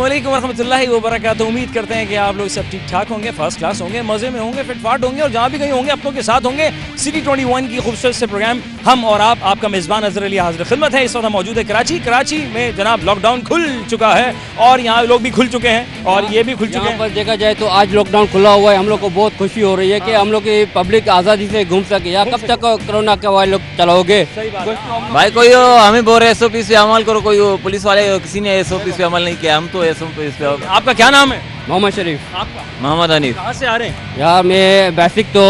वालेकुम रहमतुल्लाहि व बरकातहू। उम्मीद करते हैं कि आप लोग सब ठीक ठाक होंगे, फर्स्ट क्लास होंगे, मज़े में होंगे, फिटफाट होंगे और जहाँ भी कहीं होंगे अपनों के साथ होंगे। सिटी 21 की खूबसूरत से प्रोग्राम हम और आप, आपका मेज़बान अज़हर अली हाज़िर खिदमत है। इस वक्त हम मौजूद है कराची में जनाब लॉकडाउन खुल चुका है और यहाँ लोग भी खुल चुके हैं और ये भी खुल चुके हैं। पर देखा जाए तो आज लॉकडाउन खुला हुआ है, हम लोग को बहुत खुशी हो रही है कि हम लोग की पब्लिक आज़ादी से घूम सके। या कब तक कोरोना के वाले लोग चलाओगे? भाई कोई हमें बोल रहे SOP पे अमल करो, कोई पुलिस वाले किसी ने SOP पे अमल नहीं किया, हम तो SOP पे। आपका क्या नाम है? मोहम्मद शरीफ। आपका? मोहम्मद हनीफ। कहाँ से आ रहे हैं? यार मैं बेसिक तो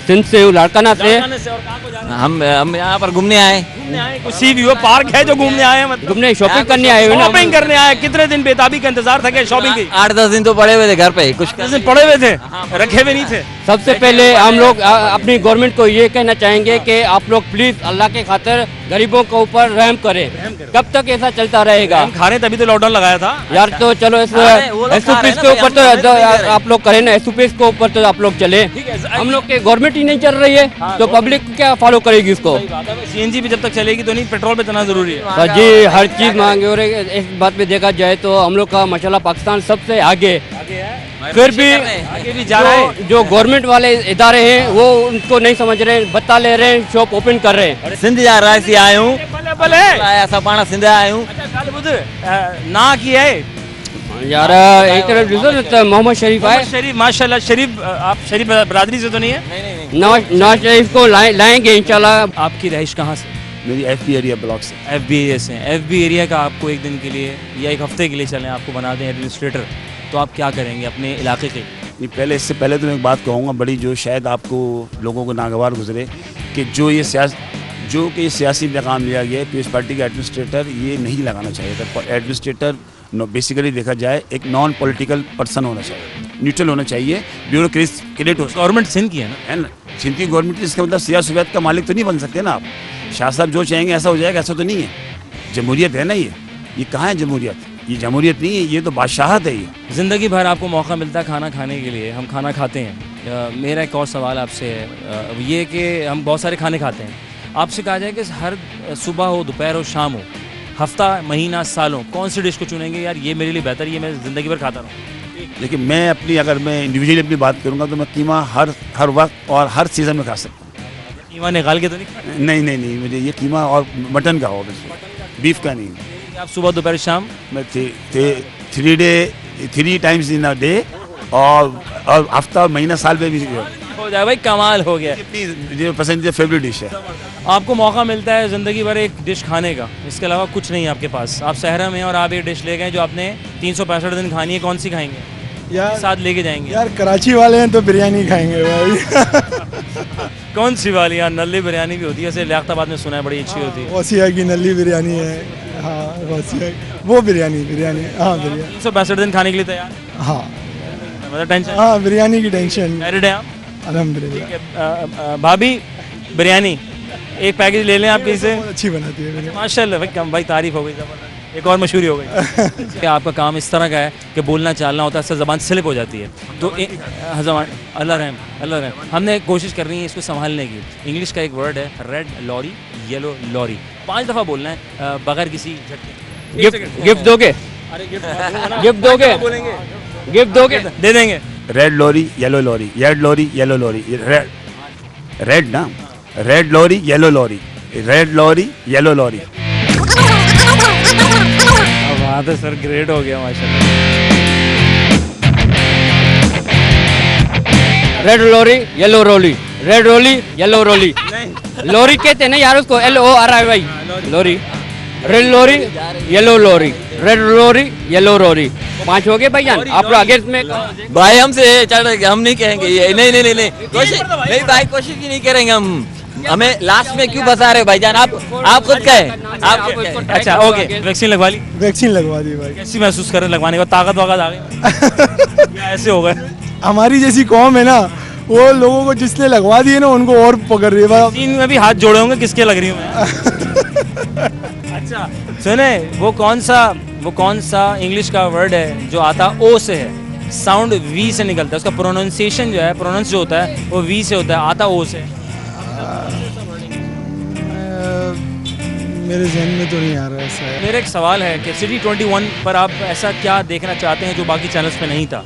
सिंध से हूँ, लाड़काना से। और कहाँ को जा रहे हैं? हम यहाँ पर घूमने आए। घूमने आए? कुछ सी व्यू पार्क है जो घूमने आए हैं? मतलब घूमने शॉपिंग करने आए हुए ना। शॉपिंग करने आए? कितने दिन बेताबी का इंतजार था क्या शॉपिंग की? 8-10 दिन तो पड़े हुए थे घर पे, कुछ 10 दिन पड़े हुए थे, रखे हुए नहीं थे। सबसे पहले हम लोग अपनी गवर्नमेंट को ये कहना चाहेंगे कि आप लोग प्लीज अल्लाह के खातिर गरीबों के ऊपर रहम करें। कब तक ऐसा चलता रहेगा? हम खा रहे तभी तो लॉकडाउन लगाया था यार तो चलो SOPs के ऊपर तो आप लोग करें ना, SOPs के ऊपर तो आप लोग चले। हम लोग के गवर्नमेंट ही नहीं चल रही है तो पब्लिक क्या फॉलो करेगी इसको? CNG भी जब तक चलेगी तो नहीं, पेट्रोल पे चलना जरूरी है। तो जी हर चीज मांगे और इस बात पे देखा जाए तो हम लोग का माशाल्लाह पाकिस्तान सबसे आगे। फिर भी आगे भी जा रहा है। जो गवर्नमेंट वाले इदारे हैं वो उनको नहीं समझ रहे हैं, बत्ता ले रहे हैं, शॉप ओपन कर रहे हैं। सिंध जा रहा है, आया हूँ भले ऐसा पाना सिंध आया हूँ ना की है यार एक तरफ मोहम्मद शरीफ है। शरीफ माशाल्लाह। शरीफ आप शरीफ बरादरी से तो नहीं है? नवाज शरीफ को लाएंगे इंशाल्लाह। आपकी रहिश कहाँ से? मेरी FB एरिया ब्लॉक से। FB एरिया से। FB एरिया का आपको एक दिन के लिए या एक हफ्ते के लिए चलें, आपको बना दें एडमिनिस्ट्रेटर, तो आप क्या करेंगे अपने इलाके के? नहीं, पहले इससे पहले तो मैं एक बात कहूँगा बड़ी, जो शायद आपको लोगों को नागवार गुजरे कि जो ये सियासी इंतकाम लिया गया है, पीपल्स पार्टी का एडमिनिस्ट्रेटर ये नहीं लगाना चाहिए था। एडमिनिस्ट्रेटर बेसिकली देखा जाए एक नॉन पॉलिटिकल पर्सन होना चाहिए, न्यूट्रल होना चाहिए, ब्यूरोक्रेट हो। गवर्नमेंट सिंध की है ना? है ना, सिंध की गवर्नमेंट, इसका मतलब सियासत सुविधा का मालिक तो नहीं बन सकते ना आप। शाह साहब जो चाहेंगे ऐसा हो जाएगा, ऐसा तो नहीं है। जमहूरियत है ना, ये कहाँ है जमहूरियत? ये जमहूरियत नहीं है, ये तो बादशाहत है। ये ज़िंदगी भर आपको मौका मिलता है खाना खाने के लिए, हम खाना खाते हैं। मेरा एक और सवाल आपसे है ये कि हम बहुत सारे खाने खाते हैं, आपसे कहा जाए कि हर सुबह हो, दोपहर हो, शाम हो, हफ्ता, महीना, सालों, कौन सी डिश को चुनेंगे यार ये मेरे लिए बेहतर, ये मैं ज़िंदगी भर खाता रहूँ? देखिए, मैं अगर मैं इंडिविजुअली अपनी बात करूँगा तो मैं कीमा हर वक्त और हर सीज़न में खा सकता हूँ। कीमा निकाल के तो नहीं? नहीं, मुझे ये कीमा और मटन का हो, बीफ का नहीं। आप सुबह दोपहर शाम? मैं 3 टाइम्स इन अ डे और हफ्ता, महीना, साल में भी हो जाए भाई, कमाल हो गया। जो पसंदीदा फेवरेट डिश है। आपको मौका मिलता है ज़िंदगी भर एक डिश खाने का, इसके अलावा कुछ नहीं है आपके पास, आप शहर में और आप एक डिश ले गए जो आपने 365 दिन खानी है, कौन सी खाएंगे यार? साथ लेके जाएंगे? यार कराची वाले हैं तो बिरयानी खाएंगे भाई। कौन सी वाली? यार नल्ली बिरयानी भी होती है, ऐसे लियाकताबाद में सुना है बड़ी अच्छी होती है। वसिया की नल्ली बिरयानी है। हाँ वसिया वो बिरयानी हाँ बिरयानी 365 दिन खाने के लिए तैयार? हाँ मतलब टेंशन? हाँ बिरयानी की टेंशन। मैरिड है आप? अल्हम्दुलिल्लाह। भाभी बिरयानी एक पैकेज ले लें आप किसी से। बहुत अच्छी बनाती है बिरयानी। माशाल्लाह भाई, कम भाई, तारीफ हो गई, जबरदस्त, एक और मशहूरी हो गई। कि आपका काम इस तरह का है कि बोलना चालना होता है, इससे ज़बान स्लिप हो जाती है तो ज़बान, अल्लाह रहम, हमने कोशिश कर रही है इसको संभालने की। इंग्लिश का एक वर्ड है रेड लॉरी, येलो लॉरी, 5 दफ़ा बोलना है बगैर किसी झटके। गिफ्ट दोगे? गिफ्ट दोगे? बोलेंगे गिफ्ट दोगे? दे देंगे। Red lorry, yellow lorry, red lorry, yellow lorry, red ना, red lorry, yellow lorry, red lorry, yellow lorry. वहाँ तो सर ग्रेट हो गया माशाल्लाह। Red lorry yellow rolly, red rolly yellow rolly. Lorry कहते हैं ना यार उसको, LORI lorry. Red lorry, yellow lorry, red lorry, yellow lorry. 5 हो गए भाईजान, आप लोग आगे में भाई हमसे हम नहीं कहेंगे ये, नहीं कोशिश नहीं भाई, कोशिश ही नहीं करेंगे हम। हमें लास्ट में क्यों बता रहे भाईजान? आप खुद कहे, आप खुद कहे। अच्छा ओके, वैक्सीन लगवा ली? वैक्सीन लगवा दी भाई। कैसी महसूस कर रहे हैं लगवाने के बाद? ताकत वाकत आ गई या ऐसे हो गए? हमारी जैसी कौम है ना, वो लोगों को जिसने लगवा दिए ना उनको और पकड़ रही है। वैक्सीन में भी हाथ जोड़े होंगे, किसके लग रही हूँ मैं? अच्छा सुने, वो कौन सा इंग्लिश का वर्ड है जो आता O से है, साउंड V से निकलता है, उसका प्रोनाउंसिएशन जो है, प्रोनाउंस जो होता है वो V से होता है, आता O से? मेरे जहन में तो नहीं आ रहा ऐसा है। मेरा एक सवाल है कि सिटी 21 पर आप ऐसा क्या देखना चाहते हैं जो बाकी चैनल्स पे नहीं था?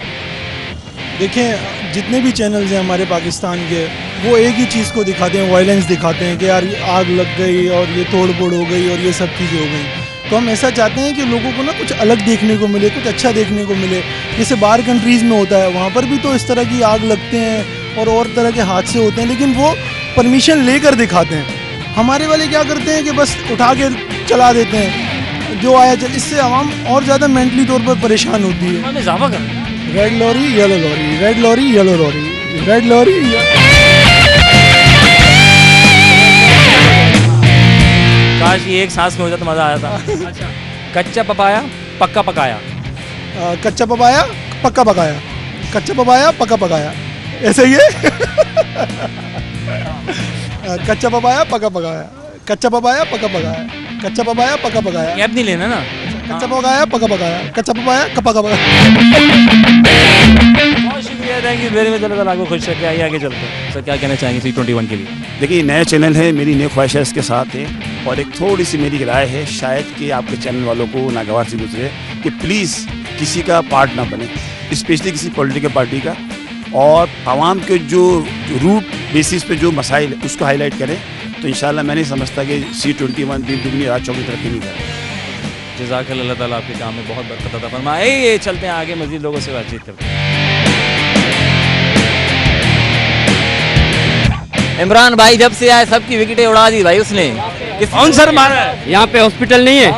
देखें, जितने भी चैनल्स हैं हमारे पाकिस्तान के, वो एक ही चीज़ को दिखाते हैं, वायलेंस दिखाते हैं कि यार ये आग लग गई और ये तोड़ फोड़ हो गई और ये सब चीज़ें हो गई। तो हम ऐसा चाहते हैं कि लोगों को ना कुछ अलग देखने को मिले, कुछ अच्छा देखने को मिले। जैसे बाहर कंट्रीज़ में होता है, वहाँ पर भी तो इस तरह की आग लगते हैं और तरह के हादसे होते हैं, लेकिन वो परमिशन लेकर दिखाते हैं। हमारे वाले क्या करते हैं कि बस उठा के चला देते हैं, जो आया चल। इससे आवाम और ज़्यादा मेंटली तौर पर परेशान होती है। हमें इजाफा कर red lorry yellow lorry, red lorry yellow lorry, red lorry. काश ये एक सांस में हो जाता तो मज़ा आया था। कच्चा पपाया पक्का पकाया। कच्चा पपाया पक्का पकाया, कच्चा पपाया पक्का पकाया, ऐसे ही है। कच्चा पपाया पक्का पकाया, कच्चा पपाया पक्का पकाया, कच्चा पपाया पक्का पकाया, गैप नहीं लेना ना। कच्चा पकाया पक्का पकाया, कच्चा पपाया पक्का पकाया। बहुत शुक्रिया, थैंक यू वेरी मच। अल्लाह ताला आपको खुश रखे। आइए आगे चलते हैं। सर क्या कहना चाहेंगे सिटी 21 के लिए? देखिए, नया चैनल है, मेरी नई ख्वाहिश है इसके साथ है, और एक थोड़ी सी मेरी राय है, शायद कि आपके चैनल वालों को नागवार से गुजरे कि प्लीज़ किसी का पार्ट ना बने, स्पेशली किसी पॉलिटिकल पार्टी का, और आवाम के जो रूट बेसिस पे जो मसाइल है उसको हाईलाइट करें। तो इंशाल्लाह मैं नहीं समझता कि C21 दिन दुगनी रात चौकी तरक्की नहीं करें। जज़ाकल्लाह, अल्लाह ताला आपके काम में बहुत बरकत अता फरमाए। ये चलते हैं आगे, मज़ीद लोगों से बातचीत करते हैं। इमरान भाई जब से आए सबकी विकेटें उड़ा दी भाई उसने। कौन सर मारा है? यहाँ पे हॉस्पिटल नहीं है,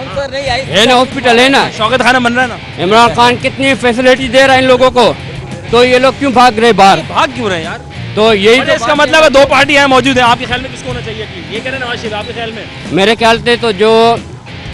है ना? हॉस्पिटल है ना, शौकत खाना बन रहा है ना। इमरान खान कितनी फैसिलिटी दे रहा है इन लोगों को, तो ये लोग क्यों भाग रहे बाहर? भाग क्यों रहे हैं यार? तो यही तो इसका मतलब है दो पार्टियां मौजूद हैं। आपके ख्याल में किसको होना चाहिए? ये कह रहे हैं नवाज शरीफ, आपके ख्याल में? मेरे ख्याल से तो जो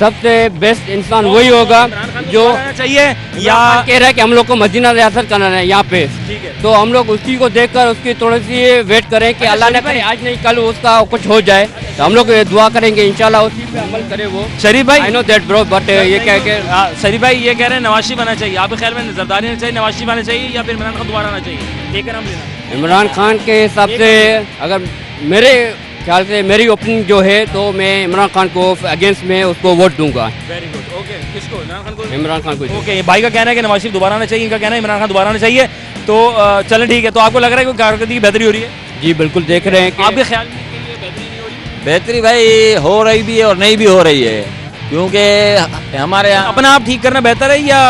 सबसे बेस्ट इंसान वही होगा जो चाहिए, या कह रहा है कि हम लोग को मदीना रियासत करना है यहाँ पे। ठीक है, तो हम लोग उसी को देखकर उसकी थोड़ी सी वेट करें कि अल्लाह ने करे आज नहीं कल उसका कुछ हो जाए, तो हम लोग दुआ करेंगे इंशाल्लाह उसी पे अमल करे वो। शरीफ भाई, I know that bro, but ये क्या के शरीफ भाई ये कह रहे हैं नवाज शरीफ आना चाहिए। आपके ख्याल में जरदारी आना चाहिए, नवाज शरीफ आना चाहिए, या फिर इमरान खान दोबारा आना चाहिए? एक नाम लेना। इमरान खान के हिसाब से अगर मेरे ख्याल से मेरी ओपिनियन जो है तो मैं इमरान खान को अगेंस्ट में उसको वोट दूंगा। Very good, okay. किसको? इमरान खान को? इमरान खान को। ओके, भाई का कहना है कि नवाज शरीफ दोबारा आना चाहिए, इनका कहना है इमरान खान दोबारा आना चाहिए। तो चलें ठीक है। तो आपको लग रहा है कि कारकर्दगी की बेहतरी हो रही है? जी बिल्कुल, देख रहे हैं कि आपके ख्याल में कि ये बेहतरी नहीं हो रही? बेहतरी भाई हो रही भी है और नहीं भी हो रही है, क्योंकि हमारे यहाँ अपना आप ठीक करना बेहतर है, या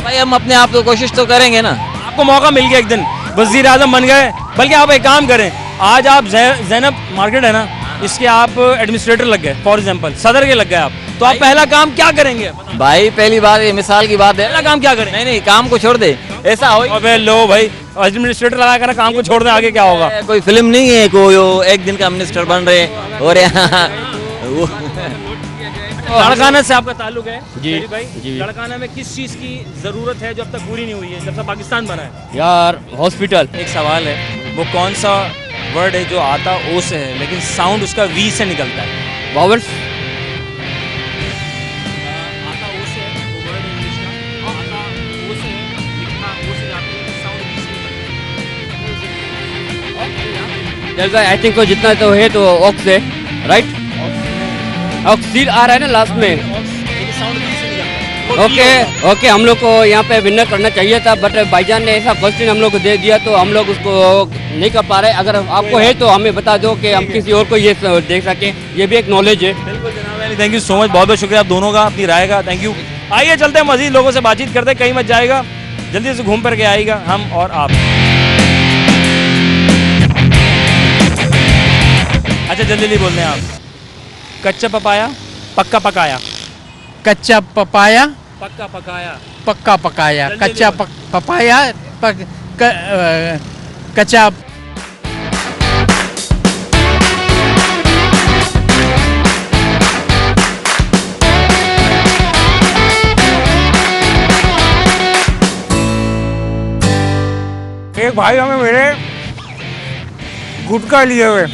भाई हम अपने आप तो कोशिश तो करेंगे ना। आपको मौका मिल गया, एक दिन वजीर आजम बन गए, बल्कि आप एक काम करें, आज आप जैनब मार्केट है ना, इसके आप एडमिनिस्ट्रेटर लग गए, फॉर एग्जांपल सदर के लग गए आप, तो आप पहला काम क्या करेंगे? भाई पहली बार ये मिसाल की बात है, पहला काम क्या करें? नहीं नहीं काम को छोड़ दे, ऐसा हो ही- अबे लो भाई, एडमिनिस्ट्रेटर लगा कर काम को छोड़ दें, आगे क्या होगा? कोई फिल्म नहीं है कोई वो एक दिन का मिनिस्टर बन रहे और यहाँ वो- लड़काना से आपका ताल्लुक है? जी, शरीफ भाई, जी। लड़काना में किस चीज़ की ज़रूरत है जो अब तक पूरी नहीं हुई है, जब से पाकिस्तान बना है? यार हॉस्पिटल। एक सवाल है, वो कौन सा वर्ड है जो आता ओ से है लेकिन साउंड उसका वी से निकलता है? वावल्स। आता ओ से है, वो वर्ड है इंग्लिश का, आता ओ से है, लिखना ओ से जाता है, लेकिन साउंड वी से निकलता है। आई थिंक तो जितना तो है तो ऑक्स है, राइट? ऑक्सील आ रहा है ना लास्ट में। लेकिन साउंड वी से निकलता है। वो वी ओके होगा। ओके, हम लोग को यहाँ पे विनर करना चाहिए था, बट भाईजान ने ऐसा क्वेश्चन हम लोग को दे दिया तो हम लोग उसको नहीं कर पा रहे। अगर आपको है तो हमें बता दो कि हम किसी और को ये देख सकें, ये भी एक नॉलेज है। बिल्कुल जनाब Ali, thank you so much, बहुत बहुत शुक्रिया आप दोनों का, अपनी राय का, थैंक यू। आइए चलते हैं, मजीद लोगों से बातचीत करते हैं, कहीं मत जाएगा, जल्दी से घूम फिर के आएगा हम और आप। अच्छा जल्दी जल्दी बोलते हैं आप। कच्चा पपाया पक्का पकाया। कच्चा पपाया पक्का पकाया। पक्का पकाया, जल्दी कच्चा जल्दी पपाया कच्चा। एक भाई हमें मेरे गुटखा लिए हुए,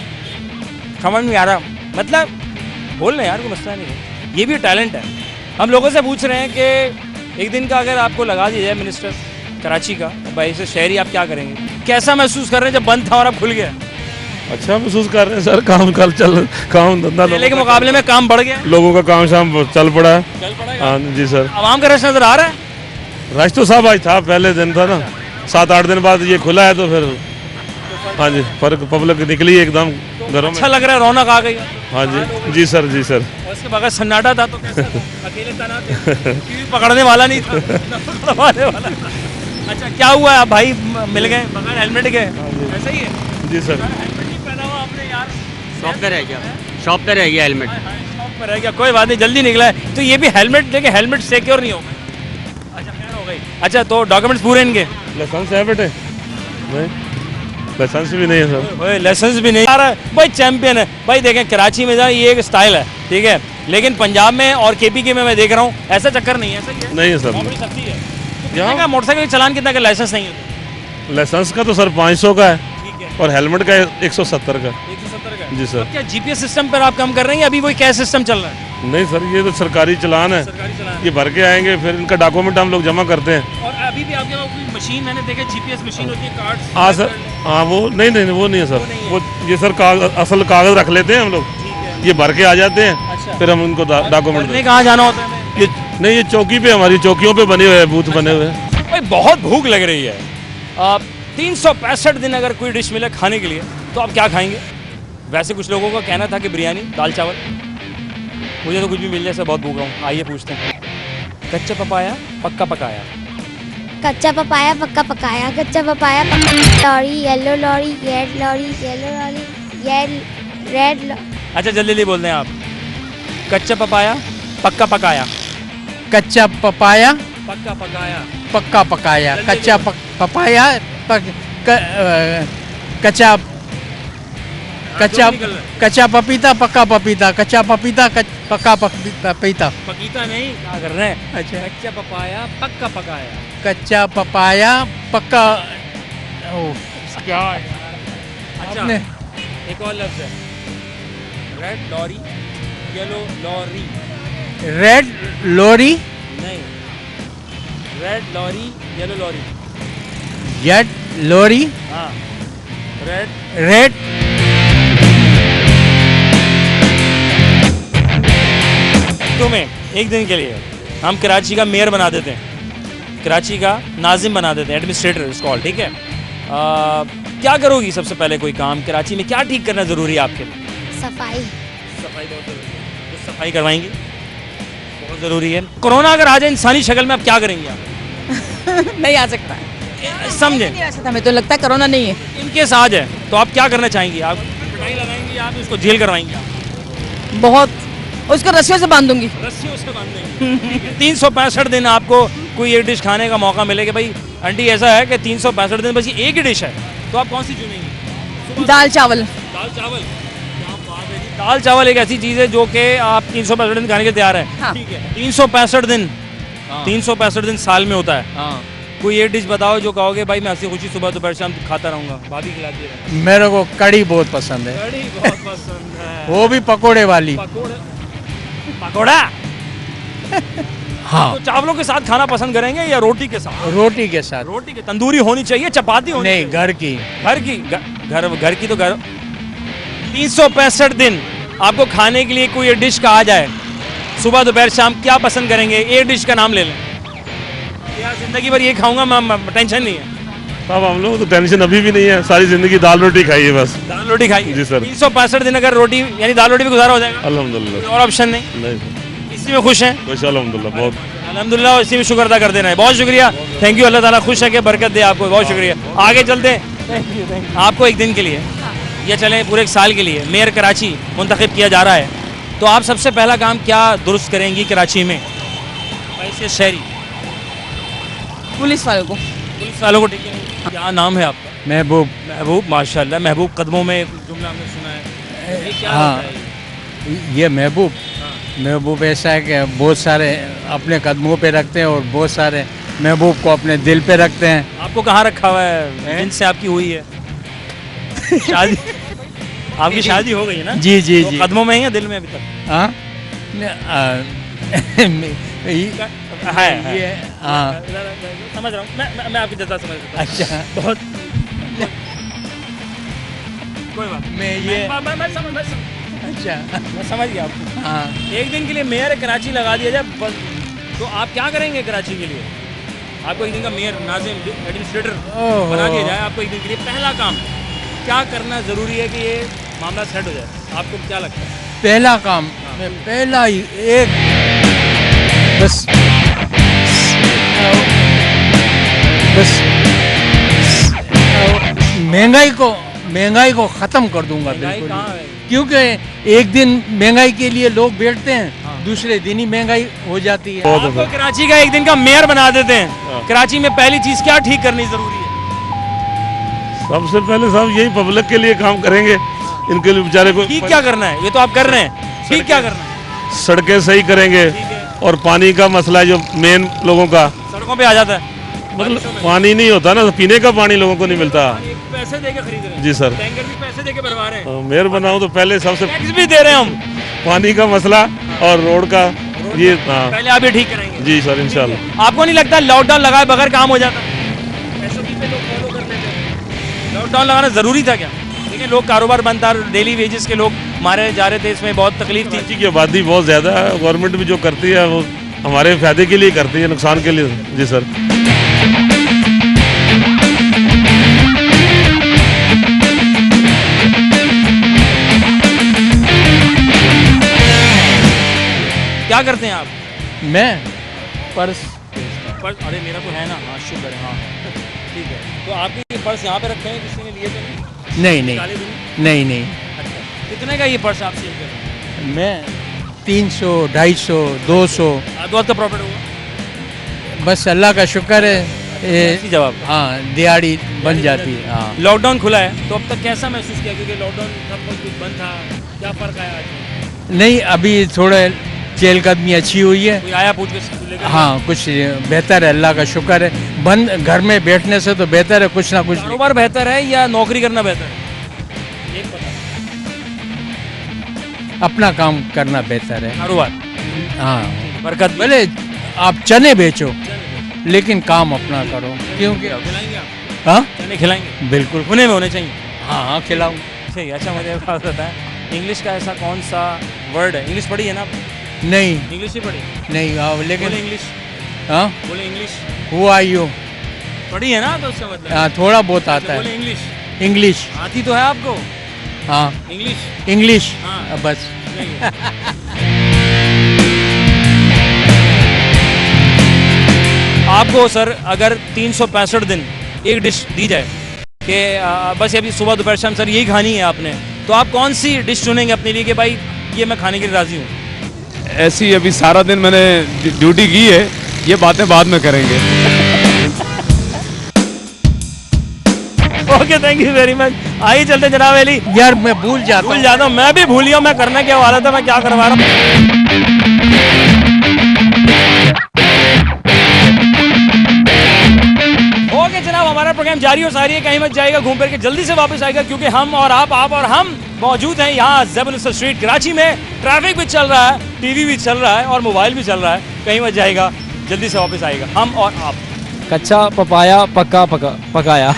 समझ नहीं आ रहा, मतलब बोल रहे यार, कोई मसला नहीं है, ये भी टैलेंट है। हम लोगों से पूछ रहे हैं कि एक दिन का अगर आपको लगा दिया जाए मिनिस्टर कराची का, भाई से शहरी, आप क्या करेंगे? कैसा महसूस कर रहे हैं जब बंद था और अब खुल गया? अच्छा महसूस कर रहे हैं सर, काम कल चल काम धंधा पहले के मुकाबले में काम बढ़ गया है? लोगों का काम शाम चल पड़ा है। चल पड़ेगा। हाँ जी सर। आवाम का रश नजर आ रहा है? रश तो साहब आज था, पहले दिन था ना, 7-8 दिन बाद ये खुला है तो फिर हाँ जी फर्क, पब्लिक निकली एकदम घरों में। अच्छा लग रहा है, रौनक आ गई है। हाँ जी जी सर जी सर। और इसके बगैर सन्नाटा था तो कैसा था? अकेले तना थे, टीवी पकड़ने वाला नहीं था, न पकड़वाने वाला। अच्छा क्या हुआ है, आप भाई मिल गए बगैर हेलमेट के? ऐसा ही है जी सर। हेलमेट नहीं पहना हुआ आपने यार? शॉप पे रह गया, शॉप पे रह गया हेलमेट। शॉप पर रह गया, कोई बात नहीं, जल्दी निकला है तो ये भी हेलमेट लेके हेलमेट सिक्योर नहीं हो गए। अच्छा खैर हो गई। अच्छा तो डॉक्यूमेंट्स पूरे इनके? लाइसेंस है बेटे? नहीं, लाइसेंस भी नहीं है सर। ओए लाइसेंस भी नहीं आ रहा है भाई, चैंपियन है भाई। देखें कराची में ये एक स्टाइल है, ठीक है, लेकिन पंजाब में और केपी के में मैं देख रहा हूँ ऐसा चक्कर नहीं है। ऐसा ही है? नहीं है सर। बड़ी सख्ती है। तो कितने का मोटरसाइकिल चलान कितना का लाइसेंस नहीं है? लाइसेंस का तो सर 500 का है ठीक है, और हेलमेट का 170 का। 170 का। जी सर। अब क्या जीपीएस सिस्टम पर आप काम कर रहे हैं या अभी वही कैश सिस्टम चल रहा है? नहीं सर, ये तो सरकारी चलान है, सरकारी चलान। ये भर के आएंगे, फिर इनका डॉक्यूमेंट हम लोग जमा करते हैं। और अभी भी आपके पास कोई मशीन मैंने देखा, जीपीएस मशीन होती है, कार्ड? हाँ सर, हाँ वो नहीं नहीं वो नहीं है सर, वो ये सर असल कागज रख लेते हैं हम लोग, ये भर के आ जाते हैं। अच्छा। फिर हम उनको डॉक्यूमेंट भरने कहाँ जाना होता है? ये नहीं, ये चौकी पे, हमारी चौकियों पे बने हुए हैं, बूथ बने हुए हैं। भाई बहुत भूख लग रही है। आप 365 दिन अगर कोई डिश मिले खाने के लिए तो आप क्या खाएंगे? वैसे कुछ लोगों का कहना था कि बिरयानी, दाल चावल, मुझे तो कुछ भी मिल जाए, बहुत भूख रहा हूँ। आइए पूछते हैं। कच्चा पपाया पक्का पकाया? कच्चा पपाया पक्का पकाया, कच्चा पपाया पक्का। Lorry yellow lorry, red lorry, yellow lorry, red. अच्छा जल्दी जल्दी बोल दें आप। कच्चा पपाया पक्का पकाया? कच्चा पपाया पक्का पकाया। पक्का पकाया। जल्दी कच्चा पपाया कच्चा कच्चा निकल रहा है। कच्चा पपीता पक्का पपीता, कच्चा पपीता पक्का पपीता। पकीता नहीं, क्या कर रहे हैं? अच्छा। कच्चा पपाया पक्का पकाया। कच्चा पपाया पक्का। क्या अच्छा आपने एक और लफ्ज है, red lorry yellow lorry. Red lorry, नहीं, रेड लॉरी येलो लॉरी। येड लोरी, हाँ, रेड। रेड तुम्हें एक दिन के लिए हम कराची का मेयर बना देते हैं, कराची का नाजिम बना देते हैं, एडमिनिस्ट्रेटर इट्स कॉल्ड, ठीक है? क्या करोगी सबसे पहले? कोई काम कराची में क्या ठीक करना ज़रूरी है आपके लिए? सफाई। सफाई बहुत ज़रूरी है, तो सफाई करवाएंगी, बहुत ज़रूरी है। कोरोना अगर आ जाए इंसानी शक्ल में, आप क्या करेंगे? आप नहीं आ सकता, समझें, नहीं आ सकता। हमें तो लगता है कोरोना नहीं है। इनकेस आ जाए तो आप क्या करना चाहेंगी? आप पिटाई लगाएंगी, आप उसको जेल करवाएंगे? आप बहुत, उसको रस्सियों से बांध दूंगी। रस्सियों से बांध देंगे। 365 दिन आपको कोई एक डिश खाने का मौका मिले कि भाई आंटी ऐसा है कि 365 दिन बस ये एक ही डिश है, तो आप कौन सी चुनेंगी? दाल चावल। दाल चावल? क्या बात है जी। दाल चावल एक ऐसी चीज़ है जो कि आप 365 दिन खाने के तैयार हैं। हाँ। ठीक है, 365 दिन, 365 दिन साल में होता है। कोई एक डिश बताओ जो कहोगे भाई मैं हंसी खुशी सुबह दोपहर शाम खाता रहूंगा, भाभी खिलाती है। मेरे को कड़ी बहुत पसंद है, कड़ी बहुत पसंद है। वो भी पकोड़े वाली। पकोड़ा? हाँ, तो चावलों के साथ खाना पसंद करेंगे या रोटी के साथ? रोटी के साथ। रोटी के, तंदूरी होनी चाहिए, चपाती होनी नहीं, घर की। घर की, घर की तो घर। 365 दिन आपको खाने के लिए कोई डिश कहा जाए, सुबह दोपहर शाम क्या पसंद करेंगे? एक डिश का नाम ले लें। यार जिंदगी भर ये खाऊंगा मैं, टेंशन नहीं है। साहब हम लोग तो टेंशन अभी भी नहीं है, सारी जिंदगी दाल रोटी खाई है बस। दाल रोटी खाई? जी सर। 365 दिन अगर रोटी यानी दाल रोटी भी गुजारा हो जाएगा? अल्हम्दुलिल्लाह। और ऑप्शन नहीं? नहीं इसी में खुश हैं? बस अल्हम्दुलिल्लाह, बहुत अल्हम्दुलिल्लाह, इसी में शुक्र अदा कर देना है। बहुत शुक्रिया, थैंक यू। अल्लाह ताला खुश है कि बरकत दे आपको, बहुत शुक्रिया। आगे चलते हैं। आपको एक दिन के लिए या चलें पूरे एक साल के लिए मेयर कराची मुंतखब किया जा रहा है, तो आप सबसे पहला काम क्या दुरुस्त करेंगी कराची में? वैसे शहरी पुलिस वालों को। पुलिस वालों को, ठीक है। क्या नाम है आपका? महबूब। महबूब, माशाल्लाह। महबूब कदमों में एक जुमला हमने सुना है, ये क्या हाँ। होता है? ये महबूब ऐसा है कि बहुत सारे अपने कदमों पे रखते हैं और बहुत सारे महबूब को अपने दिल पे रखते हैं। आपको कहाँ रखा हुआ है? जिनसे आपकी हुई है शादी? आपकी शादी हो गई है ना? जी जी तो जी। कदमों में है या दिल में अभी तक? हाँ है। ये हाँ। समझ रहा हूँ मैं आपकी जज्बा समझ रहा हूँ। अच्छा। बहुत कोई बात मैं ये मैं समझ अच्छा मैं समझ गया आपको। हाँ एक दिन के लिए मेयर कराची लगा दिया जाए बस, तो आप क्या करेंगे कराची के लिए? आपको एक दिन का मेयर नाजिम एडमिनिस्ट्रेटर ओहो। बना दिया जाए आपको एक दिन के लिए, पहला काम क्या करना ज़रूरी है कि ये मामला सेट हो जाए? आपको क्या लगता है? पहला काम मैं पहला ही एक बस बस महंगाई को ख़त्म कर दूंगा महंगाई बिल्कुल कहाँ ही। है? क्योंकि एक दिन महंगाई के लिए लोग बैठते हैं, दूसरे दिन ही महंगाई हो जाती है। आपको कराची का एक दिन का मेयर बना देते हैं, कराची में पहली चीज़ क्या ठीक करनी ज़रूरी है? सबसे पहले साहब यही पब्लिक के लिए काम करेंगे, इनके लिए बेचारे को ठीक क्या करना है? ये तो आप कर रहे हैं, ठीक क्या करना है? सड़कें सही करेंगे और पानी का मसला है जो मेन लोगों का, सड़कों पे आ जाता है, मतलब पानी नहीं होता ना, पीने का पानी लोगों को नहीं मिलता। पैसे दे के खरीद रहे हैं, जी सर, टैंकर भी पैसे दे के भरवा रहे हैं, मेयर बनाऊं तो पहले सबसे टैक्स भी दे रहे हैं हम, पानी का मसला और रोड का ये, हाँ पहले आप ये ठीक करेंगे। जी सर इंशाल्लाह। आपको नहीं लगता लॉकडाउन लगाए बगैर काम हो जाता? SOP पे लोग फॉलो कर लेते हैं। लॉकडाउन लगाना जरूरी था क्या? देखिए लोग कारोबार बंद था, डेली वेजेस के लोग मारे जा रहे थे, इसमें बहुत तकलीफ थी। कराची की आबादी बहुत ज़्यादा है, गवर्नमेंट भी जो करती है वो हमारे फायदे के लिए करती है, नुकसान के लिए। जी सर। क्या करते हैं आप? मैं पर्स अरे मेरा तो है ना, हाँ शुक्र है, हाँ ठीक है। तो आपके ये पर्स यहाँ पे रखे हैं, किसी ने लिए थे? नहीं नहीं काले दिन? नहीं अच्छा, कितने का ये पर्स आप सेल कर रहे हैं? मैं 300 250 200 बहुत का प्रॉफिट होगा? बस अल्लाह का शुक्र है। ऐसी जवाब। हाँ दिहाड़ी बन जाती है। हाँ लॉकडाउन खुला है तो अब तक कैसा महसूस किया? क्योंकि लॉकडाउन सब कुछ बंद था, क्या फर्क आया आज? नहीं अभी थोड़ा चहलकदमी अच्छी हुई है। कोई आया पूछ के लेकर? हाँ कुछ बेहतर है, अल्लाह का शुक्र है। बंद घर में बैठने से तो बेहतर है कुछ ना कुछ। कारोबार बेहतर है या नौकरी करना बेहतर है? एक पता। अपना काम करना बेहतर है। कारोबार, हाँ बरकत भी। भले आप चने बेचो लेकिन काम अपना करो, क्योंकि खिलाएंगे आप? हाँ चने खिलाएंगे? बिल्कुल। पुणे में होने चाहिए। हाँ खिलाऊँ। सही। अच्छा मुझे एक बात बताएं, इंग्लिश का ऐसा कौन सा वर्ड है? इंग्लिश पढ़ी है ना आपने? नहीं इंग्लिश ही पढ़ी? नहीं लेकिन बोले इंग्लिश, हाँ बोले इंग्लिश वो आइयो पढ़ी है ना, तो उसका मतलब हाँ थोड़ा बहुत आता बोले है। इंग्लिश इंग्लिश आती तो है आपको? हाँ इंग्लिश इंग्लिश हाँ। बस। आपको सर अगर 365 दिन एक डिश दी जाए कि बस अभी सुबह दोपहर शाम सर यही खानी है आपने, तो आप कौन सी डिश चुनेंगे अपने लिए कि भाई ये मैं खाने के लिए राजी हूँ? ऐसी अभी सारा दिन मैंने ड्यूटी की है, ये बातें बाद में करेंगे। Okay thank you very much. आइए चलते जनाब अली। यार मैं भूल जाता हूँ, मैं भी भूल गया मैं करना क्या वाला था, मैं क्या करवा रहा हूँ। ओके जनाब हमारा प्रोग्राम जारी और सारी है, कहीं मत जाएगा, घूम फिर के जल्दी से वापस आएगा क्योंकि हम और आप और हम मौजूद हैं यहाँ ज़ेबुल स्ट्रीट कराची में। ट्रैफिक भी चल रहा है, टीवी भी चल रहा है और मोबाइल भी चल रहा है, कहीं मत जाएगा, जल्दी से वापस आएगा हम और आप। कच्चा पपाया पक्का पकाया।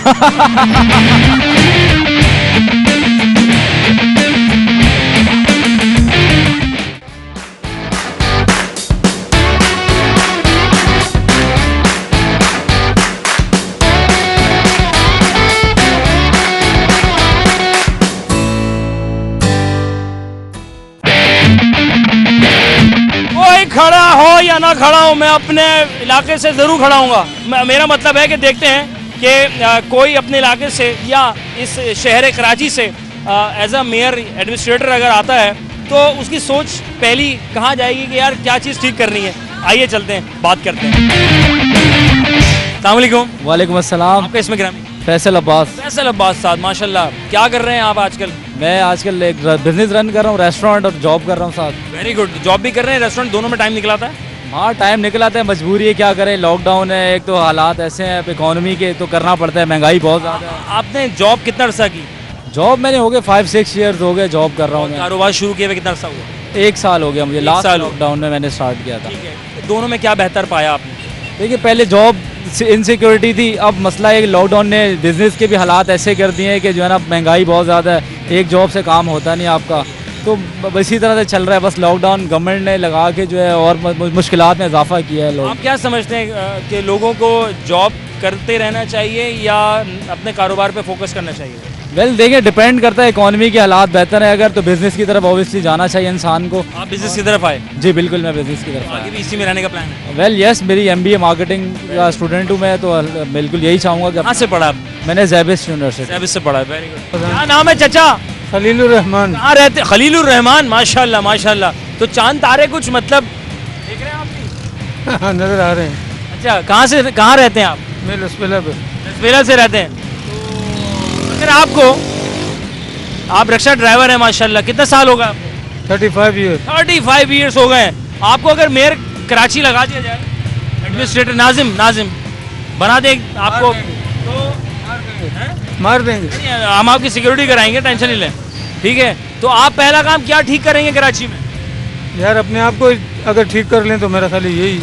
कोई खड़ा हो या ना खड़ा हो, मैं अपने इलाके से ज़रूर खड़ा हूँगा। मेरा मतलब है कि देखते हैं कि कोई अपने इलाके से या इस शहर कराची से एज अ मेयर एडमिनिस्ट्रेटर अगर आता है तो उसकी सोच पहली कहाँ जाएगी कि यार क्या चीज़ ठीक करनी है। आइए चलते हैं, बात करते हैं। अस्सलाम वालेकुम। वालेकुम अस्सलाम। आपका इसमें ग्रामी? फैसल अब्बास। फैसल अब्बास साहब, माशाल्लाह। क्या कर रहे हैं आप आजकल? मैं आजकल एक बिजनेस रन कर रहा हूँ, रेस्टोरेंट और जॉब कर रहा हूँ साथ। Very good. जॉब भी कर रहे हैं, रेस्टोरेंट, दोनों में टाइम निकलाता है? हाँ टाइम निकल आता है, मजबूरी है, क्या करें, लॉकडाउन है, एक तो हालात ऐसे हैं इकोनॉमी के, तो करना पड़ता है, महंगाई बहुत ज़्यादा है। आपने जॉब कितना अर्सा की? जॉब मैंने हो गए 5-6 ईयर्स हो गए जॉब कर रहा हूँ। कारोबार शुरू किए हुए कितना अर्सा हुआ? 1 साल हो गया मुझे, लास्ट साल लॉकडाउन में मैंने स्टार्ट किया था। ठीक है, दोनों में क्या बेहतर पाया आपने? देखिए पहले जॉब इनसिक्योरिटी थी। अब मसला है कि लॉकडाउन ने बिज़नेस के भी हालात ऐसे कर दिए हैं कि जो है ना महंगाई बहुत ज़्यादा है, एक जॉब से काम होता नहीं आपका, तो इसी तरह से चल रहा है। बस लॉकडाउन गवर्नमेंट ने लगा के जो है और मुश्किलात में इजाफा किया है लोग। आप क्या समझते हैं कि लोगों को जॉब करते रहना चाहिए या अपने कारोबार पे फोकस करना चाहिए? वेल देखिए, डिपेंड करता है इकोनॉमी के हालात बेहतर है अगर तो बिज़नेस की तरफ ऑब्वियसली जाना चाहिए इंसान को। आप बिजनेस की तरफ आए? जी बिल्कुल, मैं बिज़नेस की तरफ आगे भी इसी में रहने का प्लान है? वेल यस, मेरी MBA मार्केटिंग का स्टूडेंट हूँ मैं, तो बिल्कुल यही चाहूँगा कि कहाँ से पढ़ा आप? मैंने ज़ेबिस यूनिवर्सिटी। ज़ेबिस से पढ़ा है, वेरी गुड। क्या नाम है चाचा? खलीलुर रहमान। कहाँ रहते? खलीलुर रहमान, माशाल्लाह माशाल्लाह। तो चांद तारे कुछ मतलब देख रहे हैं आप भी? नजर आ रहे हैं। अच्छा, कहाँ रहते हैं आप? मैं लसबेला पे। लसबेला से रहते हैं। तो अगर आप रिक्शा ड्राइवर हैं माशाल्लाह, कितना साल होगा आपको? 35 ईयर। 35 ईयर्स हो गए हैं। आपको अगर मेयर कराची लगा दिया जाए, एडमिनिस्ट्रेटर नाजिम बना दे आपको, तो मार देंगे। हम आपकी सिक्योरिटी कराएंगे, टेंशन नहीं लें, ठीक है? तो आप पहला काम क्या ठीक करेंगे कराची में? यार अपने आप को अगर ठीक कर लें तो मेरा ख्याल यही,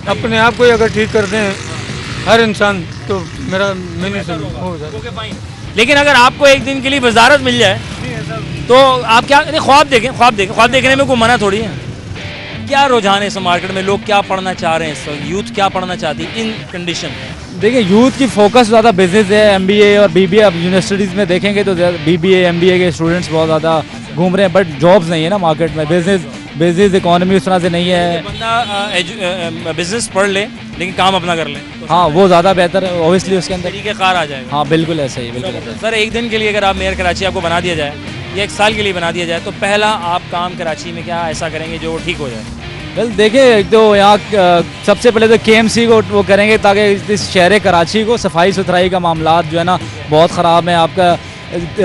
अपने आप को ही अगर ठीक कर दें हर इंसान, तो मेरा मिनी हो जाए। लेकिन अगर आपको एक दिन के लिए वजारत मिल जाए तो आप क्या ख्वाब देखने में कोई मना थोड़ी है। क्या रुझान है इस मार्केट में, लोग क्या पढ़ना चाह रहे हैं इस वक्त, यूथ क्या पढ़ना चाहती है इन कंडीशन? देखिए, यूथ की फोकस ज़्यादा बिजनेस है, MBA और BBA। अब यूनिवर्सिटीज़ में देखेंगे तो BBA MBA के स्टूडेंट्स बहुत ज़्यादा घूम रहे हैं, बट जॉब्स नहीं है ना मार्केट में। बिजनेस इकोनॉमी उस तरह से नहीं है। बंदा बिजनेस पढ़ ले लेकिन काम अपना कर ले, तो हाँ वो ज़्यादा बेहतर है, ओबियसली उसके अंदर तरीके कार आ जाएगा। हाँ बिल्कुल ऐसा ही, बिल्कुल ऐसा ही। सर, एक दिन के लिए अगर आप मेयर कराची आपको बना दिया जाए या 1 साल के लिए बना दिया जाए, तो पहला आप काम कराची में क्या ऐसा करेंगे जो ठीक हो जाए? वेल देखिए, तो यहाँ सबसे पहले तो KMC को वो करेंगे ताकि इस शहर कराची को सफाई सुथराई का मामला जो है ना बहुत ख़राब है। आपका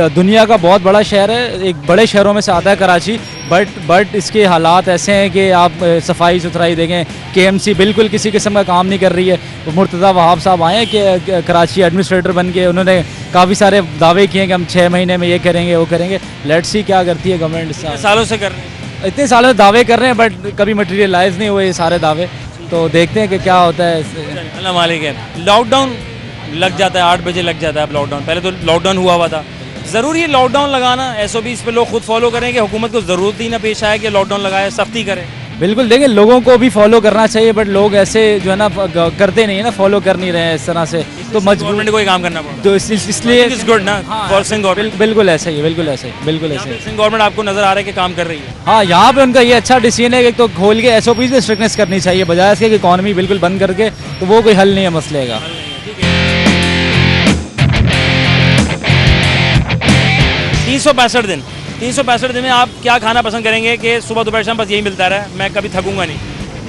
दुनिया का बहुत बड़ा शहर है, एक बड़े शहरों में से आता है कराची, बट इसके हालात ऐसे हैं कि आप सफाई सुथराई देखें, KMC बिल्कुल किसी किस्म का काम नहीं कर रही है। तो मुर्तज़ा वहाब साहब आए कि कराची एडमिनिस्ट्रेटर बन के, उन्होंने काफ़ी सारे दावे किए कि हम 6 महीने में ये करेंगे वो करेंगे। लेट्स सी क्या करती है गवर्नमेंट। सालों से कर रहे हैं, इतने सालों से दावे कर रहे हैं, बट कभी मटेरियलाइज नहीं हुए ये सारे दावे। तो देखते हैं कि क्या होता है। अल्लाह मालिक है। लॉकडाउन लग जाता है, 8 बजे लग जाता है अब लॉकडाउन, पहले तो लॉकडाउन हुआ था। ज़रूरी है लॉकडाउन लगाना, SOPs पे लोग खुद फॉलो करें कि हुकूमत को ज़रूरत ही ना पेश आए कि लॉकडाउन लगाए, सख्ती करें? बिल्कुल, देखिए लोगों को भी फॉलो करना चाहिए, बट लोग ऐसे जो है ना करते नहीं है ना, फॉलो कर नहीं रहे हैं इस तरह से, तो गवर्नमेंट को ही काम करना पड़ेगा। तो इसलिए इट्स गुड ना फॉर सिंह गवर्नमेंट। बिल्कुल ऐसा ही, बिल्कुल ऐसा ही, बिल्कुल ऐसा ही। सिंह गवर्नमेंट आपको नजर आ रहा है कि काम कर रही है? हाँ, यहाँ पे उनका ये अच्छा डिसीजन है कि तो खोल के SOPs में स्ट्रिक्टनेस करनी चाहिए, बजाय इसके कि इकॉनमी बिल्कुल बंद करके, तो वो कोई हल नहीं है मसले का। 365 दिन में आप क्या खाना पसंद करेंगे कि सुबह दोपहर शाम बस यही मिलता रहा, मैं कभी थकूंगा नहीं?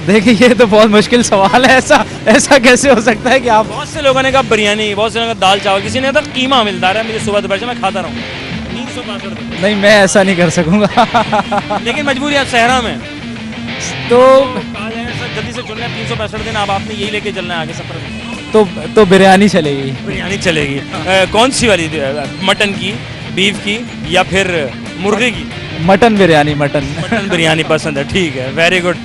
देखिए, ये तो बहुत मुश्किल सवाल है। ऐसा कैसे हो सकता है कि आप, बहुत से लोगों ने कहा बिरयानी, बहुत से लोगों ने कहा दाल चावल, किसी ने कहा कीमा मिलता रहा है मुझे सुबह दोपहर से, मैं खाता रहूँ। 365 दिन नहीं, मैं ऐसा नहीं कर सकूँगा। लेकिन मजबूरी है सहरा में, तो कहा जाए सर जल्दी से चुनना है 365 दिन, अब आपने यही लेके चलना है आगे सफर में। तो बिरयानी चलेगी। बिरयानी चलेगी। कौन सी वाली? मटन की, बीफ की या फिर मुर्गे की? मटन बिरयानी। मटन बिरयानी पसंद है, ठीक है, वेरी गुड।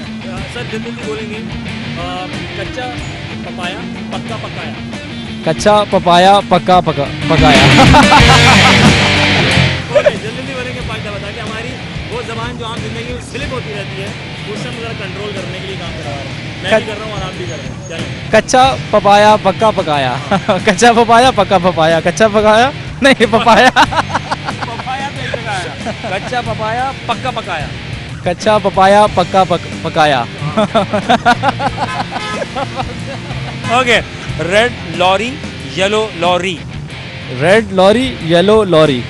सर जल्दी बोलेंगे, कच्चा पपाया पक्का पकाया? कच्चा पपाया पक्का पकाया। जल्दी बोलेंगे, फायदा बता के हमारी वो जबान जो आम जिंदगी में स्लिप होती रहती है, उससे हम जरा कंट्रोल करने के लिए काम करा रहे हैं। मैं भी कर रहा हूँ और आप भी कर रहे हैं। चलें। कच्चा पपाया पक्का पकाया। कच्चा पपाया पक्का पपाया, कच्चा पकाया नहीं पपाया। पपाया तो एक जगह आया। कच्चा पपाया पक्का पकाया। कच्चा पपाया पक्का पकाया। Okay, red lorry yellow lorry. Red lorry yellow lorry.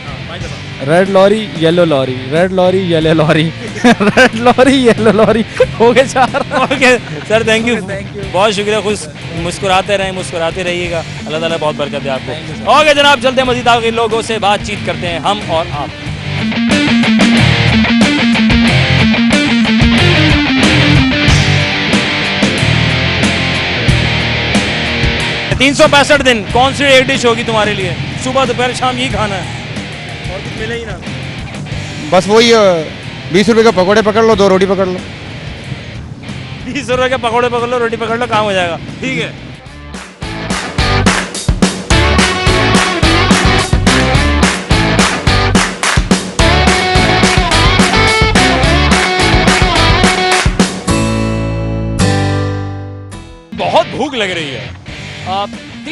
Red lorry yellow lorry. Red lorry yellow lorry. Red lorry yellow lorry. हो गए 4। ओके सर, थैंक यू, बहुत शुक्रिया। खुश मुस्कुराते रहें, मुस्कुराते रहिएगा, अल्लाह ताला बहुत बरकत दे आपको। ओके जनाब, चलते हैं मज़ीद आगे लोगों से बातचीत करते हैं हम और आप। 365 दिन कौन सी एक डिश होगी तुम्हारे लिए? सुबह दोपहर शाम यही खाना है और कुछ मिले ही ना? बस वही 20 रुपए का पकौड़े पकड़ लो, 2 रोटी पकड़ लो। 20 रुपये के पकौड़े पकड़ लो, रोटी पकड़ लो, काम हो जाएगा। ठीक है,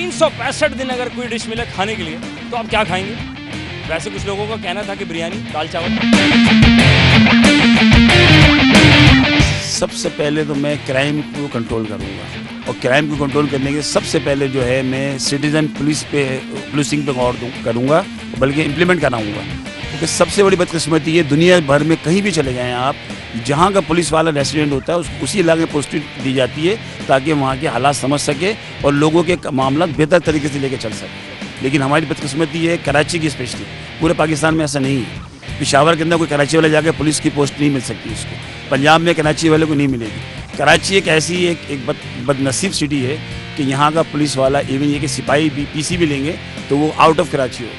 365 दिन अगर कोई डिश मिले खाने के लिए तो आप क्या खाएंगे? वैसे कुछ लोगों का कहना था कि बिरयानी, दाल चावल। सबसे पहले तो मैं क्राइम को कंट्रोल करूँगा, और क्राइम को कंट्रोल करने के सबसे पहले जो है मैं सिटीजन पुलिसिंग पे गौर करूँगा, बल्कि इम्प्लीमेंट कराऊँगा। क्योंकि सबसे बड़ी बदकिस्मती ये, दुनिया भर में कहीं भी चले जाएं आप, जहाँ का पुलिस वाला रेसिडेंट होता है उसी इलाके में पोस्टिंग दी जाती है ताकि वहाँ के हालात समझ सके और लोगों के मामला बेहतर तरीके से लेकर चल सके। लेकिन हमारी बदकिस्मती ये है कराची की स्पेशली, पूरे पाकिस्तान में ऐसा नहीं है। पेशावर के अंदर कोई कराची वाले जाकर पुलिस की पोस्ट नहीं मिल सकती उसको, पंजाब में कराची वाले को नहीं मिलेगी। कराची एक ऐसी एक बदनसीब सिटी है कि यहाँ का पुलिस वाला इवन ये कि सिपाही भी पीसी भी लेंगे तो वो आउट ऑफ कराची हो।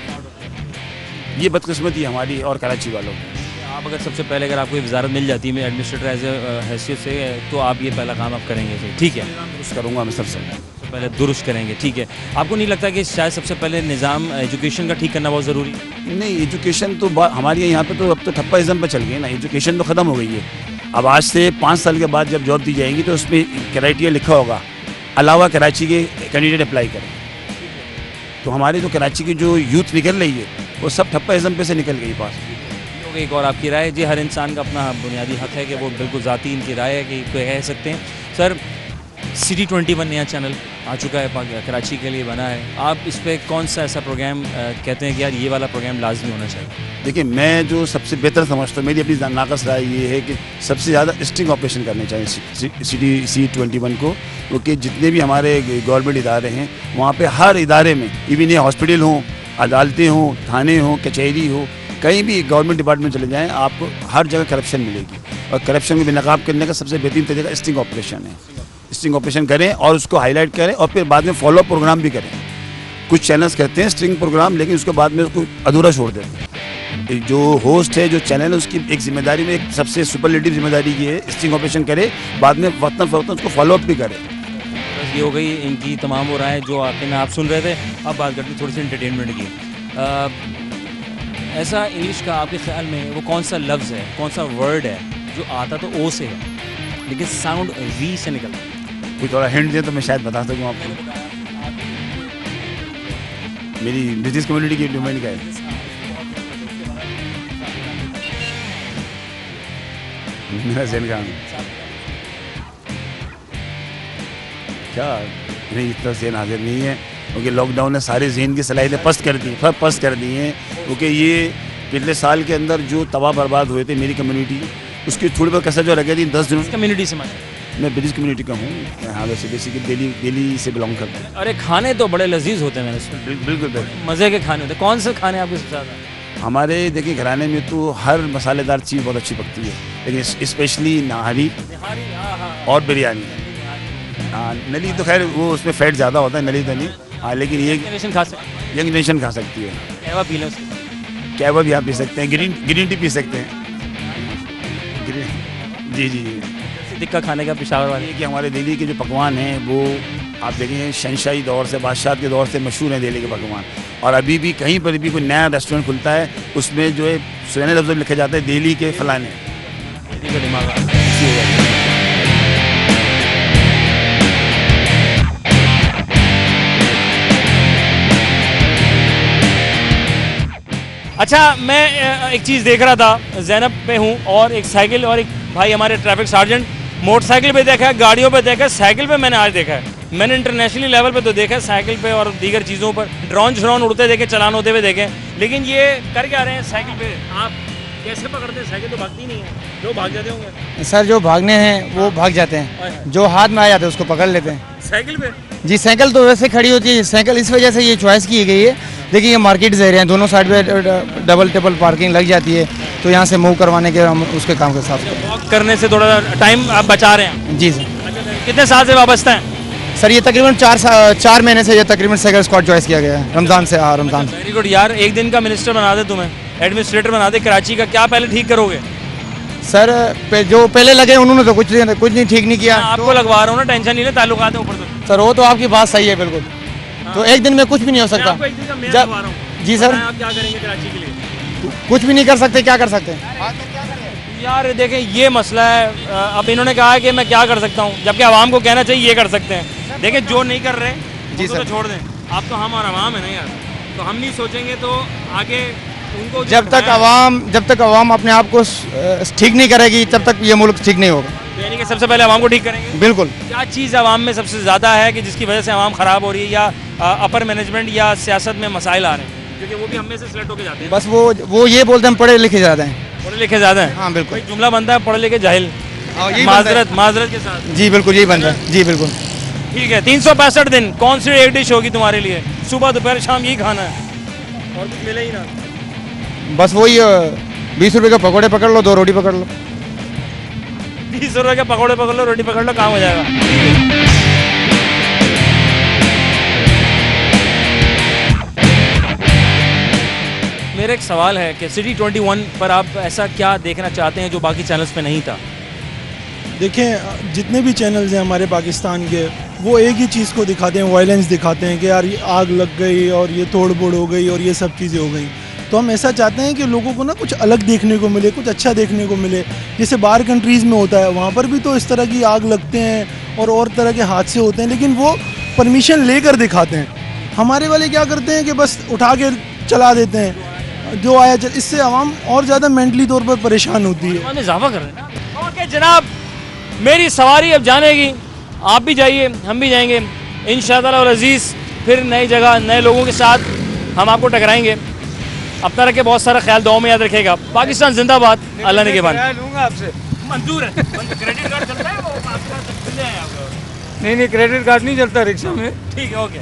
ये बदकिस्मती हमारी और कराची वालों की। आप अगर सबसे पहले अगर आपको वजारत मिल जाती है एडमिनिस्ट्रेटर एज ए हैसियत से, तो आप ये पहला काम आप करेंगे? ठीक है, दुरुस्त करूँगा मैं सबसे पहले दुरुस्त करेंगे। ठीक है, आपको नहीं लगता कि शायद सबसे पहले निज़ाम एजुकेशन का ठीक करना बहुत ज़रूरी? नहीं, एजुकेशन तो हमारे यहाँ पे तो अब तो ठप्पाइज़म पे चल गई ना, एजुकेशन तो ख़त्म हो गई है। अब आज से 5 साल के बाद जब जॉब दी जाएगी तो उसमें क्राइटेरिया लिखा होगा, अलावा कराची के कैंडिडेट अप्लाई करें। तो हमारे जो कराची की जो यूथ निकल रही है वो सब ठप्पाइज़म पे से निकल गई पास। एक और आपकी राय जी, हर इंसान का अपना बुनियादी हक है कि वो बिल्कुल ज़ाती इनकी राय है कि कोई कह सकते हैं। सर, सिटी 21 नया चैनल आ चुका है, कराची के लिए बना है, आप इस पर कौन सा ऐसा प्रोग्राम कहते हैं कि यार ये वाला प्रोग्राम लाजमी होना चाहिए? देखिए, मैं जो सबसे बेहतर समझता हूँ, मेरी अपनी नाकस राय ये है कि सबसे ज़्यादा स्टिंग ऑपरेशन करने चाहिए सिटी 21 को, क्योंकि जितने भी हमारे गवर्नमेंट इदारे हैं वहाँ पे हर इदारे में, इवन ये हॉस्पिटल हों, अदालतें हों, थाने हों, कचहरी हो, कहीं भी गवर्नमेंट डिपार्टमेंट चले जाएँ आपको हर जगह करप्शन मिलेगी। और करप्शन को बेनकाब करने का सबसे बेहतरीन तरीका स्टिंग ऑपरेशन है। स्टिंग ऑपरेशन करें और उसको हाईलाइट करें और फिर बाद में फॉलो अप प्रोग्राम भी करें। कुछ चैनल्स करते हैं स्टिंग प्रोग्राम, लेकिन उसके बाद में उसको अधूरा छोड़ देते हैं। जो होस्ट है, जो चैनल है, उसकी एक जिम्मेदारी में एक सबसे सुपरलेटिव जिम्मेदारी ये है, स्टिंग ऑपरेशन करे, बाद में वक्तन फ़वक्तन उसको फॉलो अप भी करें। बस ये हो गई इनकी तमाम वो राय जो आखिर में आप सुन रहे थे। अब बात करते हैं थोड़ी सी एंटरटेनमेंट की। ऐसा इंग्लिश का आपके ख्याल में वो कौन सा लफ्ज़ है, कौन सा वर्ड है जो आता तो ओ से है लेकिन साउंड वी से निकलता है? कोई थोड़ा हिंट दे तो मैं शायद बता सकूँ आपको। मेरी ब्रिटिश कम्युनिटी की डिमांड का है। मेरा जहन का क्या नहीं, इतना जहन हाजिर नहीं है क्योंकि लॉकडाउन ने सारे जहन की सलाहियतें पस्त कर दी हैं। क्योंकि ये पिछले साल के अंदर जो तबाह बर्बाद हुए थे मेरी कम्युनिटी, उसकी थोड़ी बहुत कसर जो लगी थी 10 दिनों। कम्युनिटी से मैं ब्रिटिश कम्युनिटी का हूँ। हाँ, वैसे बेसिकली दिल्ली से बिलोंग करता हूँ। अरे खाने तो बड़े लजीज होते हैं, मैंने सुना। बिल्कुल मज़े के खाने होते हैं। कौन से खाने आपके सबसे ज़्यादा? हमारे देखिए घराने में तो हर मसालेदार चीज़ बहुत अच्छी पकती है, लेकिन स्पेशली नहारी और बिरयानी। हाँ, नली तो खैर वो उसमें फैट ज़्यादा होता है, नली तो नहीं। हाँ, लेकिन ये यंग नेशन खा सकती है। कहवा पी लो, कहवा भी आप पी सकते हैं, ग्रीन टी पी सकते हैं। जी जी जी। टिक्का खाने का पेशावर वाले कि हमारे दिल्ली के जो पकवान हैं वो आप देखें शहंशाही दौर से, बादशाह के दौर से मशहूर हैं दिल्ली के पकवान। और अभी भी कहीं पर भी कोई नया रेस्टोरेंट खुलता है उसमें जो है सुनहरे लफ्ज़ में लिखा जाता है दिल्ली के फलाने। अच्छा, मैं एक चीज़ देख रहा था, ज़ैनब पे हूँ और एक साइकिल और एक भाई हमारे ट्रैफिक सार्जेंट, मोटरसाइकिल पे देखा है, गाड़ियों पे देखा है, साइकिल पे मैंने आज देखा है। मैंने इंटरनेशनली लेवल पे तो देखा है साइकिल पे और दीगर चीज़ों पर, ड्रोन उड़ते देखे, चलान होते हुए देखे, लेकिन ये कर क्या रहे हैं साइकिल पे? आप कैसे पकड़ते हैं? साइकिल तो भागती नहीं है, जो भाग जाते होंगे। सर, जो भागने हैं वो भाग जाते हैं, जो हाथ में आ जाते हैं उसको पकड़ लेते हैं। साइकिल पे? जी, साइकिल तो वैसे खड़ी होती है। साइकिल इस वजह से ये चॉइस की गई है, देखिए ये मार्केट एरिया है, दोनों साइड पे डबल टेबल पार्किंग लग जाती है, तो यहाँ से मूव करवाने के हम उसके काम के साथ वॉक करने से थोड़ा टाइम आप बचा रहे हैं। जी सर। कितने साल से वाबस्ता हैं? सर, ये तकरीबन 4 महीने से ये तकरीबन साइकिल स्क्वाड चॉइस किया गया है, रमज़ान से। हाँ, रमज़ान। वेरी गुड यार, एक दिन का मिनिस्टर बना दे तुम्हें, एडमिनिस्ट्रेटर बना दे कराची का, क्या पहले ठीक करोगे? सर, जो पहले लगे उन्होंने तो कुछ नहीं ठीक नहीं किया। आपको लगवा रहा हूँ ना, टेंशन नहीं ले, ताल्लुकात है ऊपर तो। सर, वो तो आपकी बात सही है बिल्कुल। तो एक दिन में कुछ भी नहीं हो सकता। जी सर। आप क्या करेंगे कराची के लिए? कुछ भी नहीं कर सकते, क्या कर सकते हैं यार? देखें, ये मसला है। अब इन्होंने कहा है कि मैं क्या कर सकता हूँ, जबकि आवाम को कहना चाहिए ये कर सकते हैं। देखें, जो नहीं कर रहे जी सर, तो छोड़ दें। आप तो हम और आवाम है ना यार, तो हम नहीं सोचेंगे तो आगे उनको जो जब तक आवाम अपने आप को ठीक नहीं करेगी तब तक ये मुल्क ठीक नहीं होगा। तो यानी कि सबसे पहले आवाम को ठीक करेंगे। बिल्कुल। क्या चीज़ आवाम में सबसे ज़्यादा है कि जिसकी वजह से आवाम ख़राब हो रही है, या अपर मैनेजमेंट या सियासत में मसाइल आ रहे हैं, क्योंकि वो भी हम में से सिलेक्ट होकर जाते हैं। बस वो ये बोलते हैं हम पढ़े लिखे ज़्यादा हैं। पढ़े लिखे ज़्यादा हैं। हाँ बिल्कुल। कोई जुमला बनता है पढ़े लिखे जाहिल, माजरत के साथ। जी बिल्कुल यही बन रहा है। जी बिल्कुल। ठीक है, 365 दिन कौन सी एक डिश होगी तुम्हारे लिए, सुबह दोपहर शाम यही खाना है और कुछ मिले ही ना? बस वही 20 रुपए का पकौड़े पकड़ लो, 2 रोटी पकड़ लो। 20 रुपए के पकौड़े पकड़ लो, रोटी पकड़ लो, काम हो जाएगा। मेरा एक सवाल है कि सिटी 21 पर आप ऐसा क्या देखना चाहते हैं जो बाकी चैनल्स पे नहीं था? देखें, जितने भी चैनल्स हैं हमारे पाकिस्तान के, वो एक ही चीज़ को दिखाते हैं, वायलेंस दिखाते हैं कि यार ये आग लग गई और ये तोड़ फोड़ हो गई और ये सब चीज़ें हो गई। तो हम ऐसा चाहते हैं कि लोगों को ना कुछ अलग देखने को मिले, कुछ अच्छा देखने को मिले। जैसे बाहर कंट्रीज़ में होता है, वहाँ पर भी तो इस तरह की आग लगते हैं और तरह के हादसे होते हैं, लेकिन वो परमिशन लेकर दिखाते हैं। हमारे वाले क्या करते हैं कि बस उठा के चला देते हैं, जो आया चल। इससे आवाम और ज़्यादा मेंटली तौर पर परेशान होती है। हम इजाफा कर रहे हैं ना। ओके जनाब, मेरी सवारी अब जाने की, आप भी जाइए, हम भी जाएंगे इंशाअल्लाह और अजीज़। फिर नई जगह नए लोगों के साथ हम आपको टकराएंगे। अपना रखे बहुत सारा ख्याल, दुआ में याद रखेगा। पाकिस्तान जिंदाबाद, अल्लाह ने के बाद आपसे मंजूर है। क्रेडिट कार्ड चलता है वो आपके पास? नहीं क्रेडिट कार्ड नहीं चलता रिक्शा में। ठीक है, ओके।